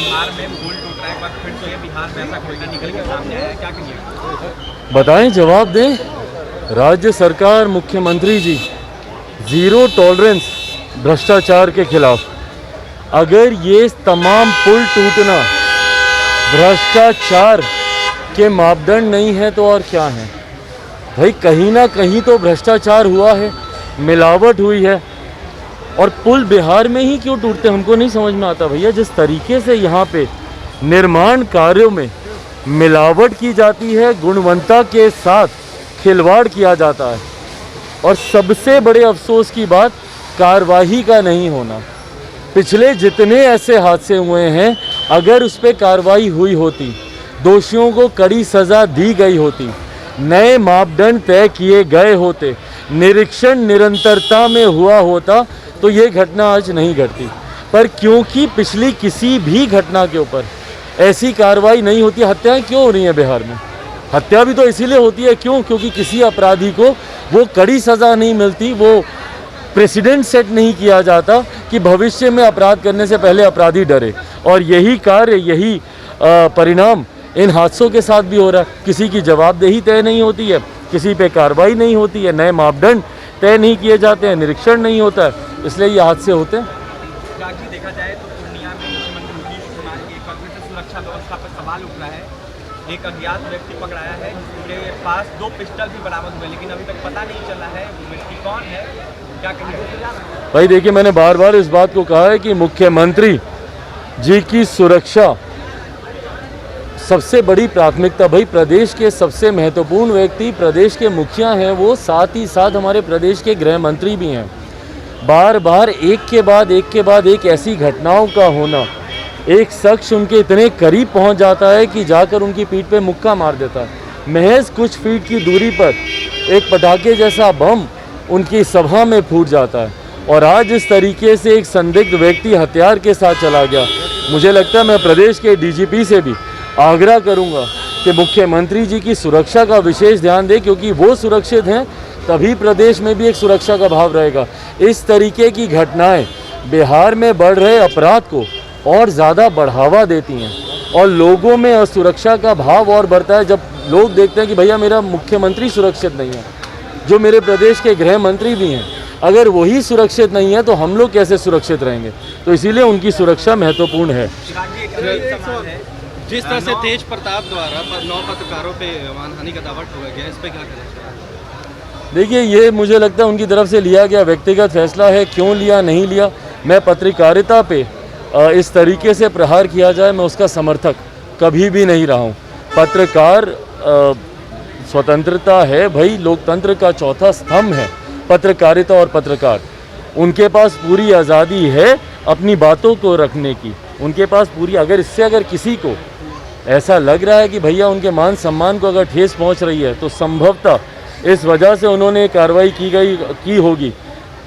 बिहार में पुल टूट रहा है, एक बार फिर से बिहार में ऐसा घटना निकल के सामने आया है, क्या कहिए? बताएं, जवाब दें। राज्य सरकार, मुख्यमंत्री जी ज़ीरो टॉलरेंस भ्रष्टाचार के खिलाफ। अगर ये तमाम पुल टूटना भ्रष्टाचार के मापदंड नहीं है तो और क्या है भाई? कहीं ना कहीं तो भ्रष्टाचार हुआ है, मिलावट हुई है। और पुल बिहार में ही क्यों टूटते हमको नहीं समझ में आता भैया। जिस तरीके से यहाँ पे निर्माण कार्यों में मिलावट की जाती है, गुणवत्ता के साथ खिलवाड़ किया जाता है, और सबसे बड़े अफसोस की बात कार्रवाई का नहीं होना। पिछले जितने ऐसे हादसे हुए हैं, अगर उस पर कार्रवाई हुई होती, दोषियों को कड़ी सज़ा दी गई होती, नए मापदंड तय किए गए होते, निरीक्षण निरंतरता में हुआ होता, तो ये घटना आज नहीं घटती। पर क्योंकि पिछली किसी भी घटना के ऊपर ऐसी कार्रवाई नहीं होती। हत्याएं क्यों हो रही हैं बिहार में? हत्या भी तो इसीलिए होती है, क्यों? क्योंकि किसी अपराधी को वो कड़ी सज़ा नहीं मिलती, वो प्रेसिडेंट सेट नहीं किया जाता कि भविष्य में अपराध करने से पहले अपराधी डरे। और यही कार्य, यही परिणाम इन हादसों के साथ भी हो रहा है। किसी की जवाबदेही तय नहीं होती है, किसी पे कार्रवाई नहीं होती है, नए मापदंड तय नहीं किए जाते हैं, निरीक्षण नहीं होता है, इसलिए ये हादसे होते हैं। जी, देखा जाए तो पूर्णिया में मुख्यमंत्री नीतीश कुमार की एक बार फिर से सुरक्षा व्यवस्था पर सवाल उठ रहा है। एक अज्ञात व्यक्ति पकड़ाया है जिसके पास 2 पिस्टल भी बरामद हुए, लेकिन अभी तक पता नहीं चला है वो व्यक्ति कौन है, क्या कहेंगे? भाई देखिए, मैंने बार बार इस बात को कहा है कि मुख्यमंत्री जी की सुरक्षा सबसे बड़ी प्राथमिकता। भाई प्रदेश के सबसे महत्वपूर्ण व्यक्ति प्रदेश के मुखिया हैं, वो साथ ही साथ हमारे प्रदेश के गृह मंत्री भी हैं। बार बार एक के बाद एक ऐसी घटनाओं का होना, एक शख्स उनके इतने करीब पहुंच जाता है कि जाकर उनकी पीठ पे मुक्का मार देता है। महज कुछ फीट की दूरी पर एक पटाखे जैसा बम उनकी सभा में फूट जाता है, और आज इस तरीके से एक संदिग्ध व्यक्ति हथियार के साथ चला गया। मुझे लगता है मैं प्रदेश के डीजीपी से भी आग्रह करूंगा कि मुख्यमंत्री जी की सुरक्षा का विशेष ध्यान दें, क्योंकि वो सुरक्षित हैं तभी प्रदेश में भी एक सुरक्षा का भाव रहेगा। इस तरीके की घटनाएं बिहार में बढ़ रहे अपराध को और ज़्यादा बढ़ावा देती हैं, और लोगों में असुरक्षा का भाव और बढ़ता है जब लोग देखते हैं कि भैया मेरा मुख्यमंत्री सुरक्षित नहीं है, जो मेरे प्रदेश के गृह मंत्री भी हैं, अगर वही सुरक्षित नहीं है तो हम लोग कैसे सुरक्षित रहेंगे? तो इसीलिए उनकी सुरक्षा महत्वपूर्ण है। जिस तरह से तेज प्रताप द्वारा 9 पत्रकारों पे मानहानि का दावा ठोका गया, इस पे क्या कहना चाहिए? देखिए, ये मुझे लगता है उनकी तरफ से लिया गया व्यक्तिगत फैसला है। क्यों लिया, नहीं लिया, मैं पत्रकारिता पे इस तरीके से प्रहार किया जाए, मैं उसका समर्थक कभी भी नहीं रहा हूँ। पत्रकार स्वतंत्रता है भाई, लोकतंत्र का चौथा स्तंभ है पत्रकारिता और पत्रकार। उनके पास पूरी आज़ादी है अपनी बातों को रखने की, उनके पास पूरी। अगर किसी को ऐसा लग रहा है कि भैया उनके मान सम्मान को अगर ठेस पहुंच रही है, तो संभवतः इस वजह से उन्होंने कार्रवाई की होगी।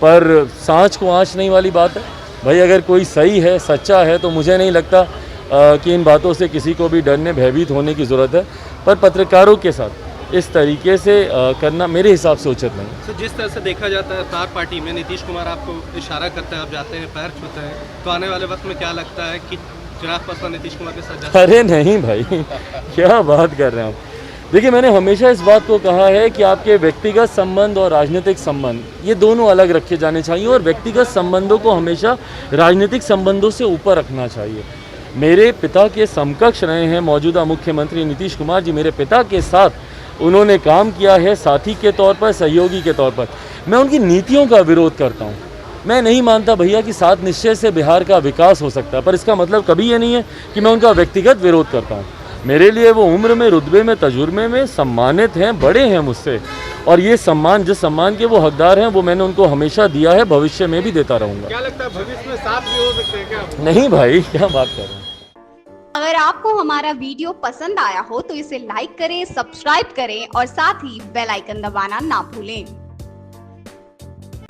पर सांच को आँच नहीं वाली बात है भाई। अगर कोई सही है, सच्चा है, तो मुझे नहीं लगता कि इन बातों से किसी को भी डरने, भयभीत होने की ज़रूरत है। पर पत्रकारों के साथ इस तरीके से करना मेरे हिसाब से उचित नहीं। तो जिस तरह से देखा जाता है तार पार्टी में नीतीश कुमार आपको इशारा करते हैं, आप जाते हैं, पैर छूते हैं, तो आने वाले वक्त में क्या लगता है कि चिराग पासवान नीतीश कुमार के साथ? अरे नहीं भाई, क्या बात कर रहे हैं आप? देखिए, मैंने हमेशा इस बात को कहा है कि आपके व्यक्तिगत संबंध और राजनीतिक संबंध, ये दोनों अलग रखे जाने चाहिए, और व्यक्तिगत संबंधों को हमेशा राजनीतिक संबंधों से ऊपर रखना चाहिए। मेरे पिता के समकक्ष रहे हैं मौजूदा मुख्यमंत्री नीतीश कुमार जी। मेरे पिता के साथ उन्होंने काम किया है, साथी के तौर पर, सहयोगी के तौर पर। मैं उनकी नीतियों का विरोध करता हूँ। मैं नहीं मानता भैया कि सात निश्चय से बिहार का विकास हो सकता है, पर इसका मतलब कभी ये नहीं है कि मैं उनका व्यक्तिगत विरोध करता हूँ। मेरे लिए वो उम्र में, रुतबे में, तजुर्बे में सम्मानित हैं, बड़े हैं मुझसे, और ये सम्मान, जिस सम्मान के वो हकदार हैं, वो मैंने उनको हमेशा दिया है, भविष्य में भी देता रहूँगा। क्या लगता है भविष्य में साथ भी हो सकते हैं क्या? नहीं भाई, क्या बात कर रहे हैं। अगर आपको हमारा वीडियो पसंद आया हो तो इसे लाइक करें, सब्सक्राइब करें और साथ ही बेल आइकन दबाना ना भूलें।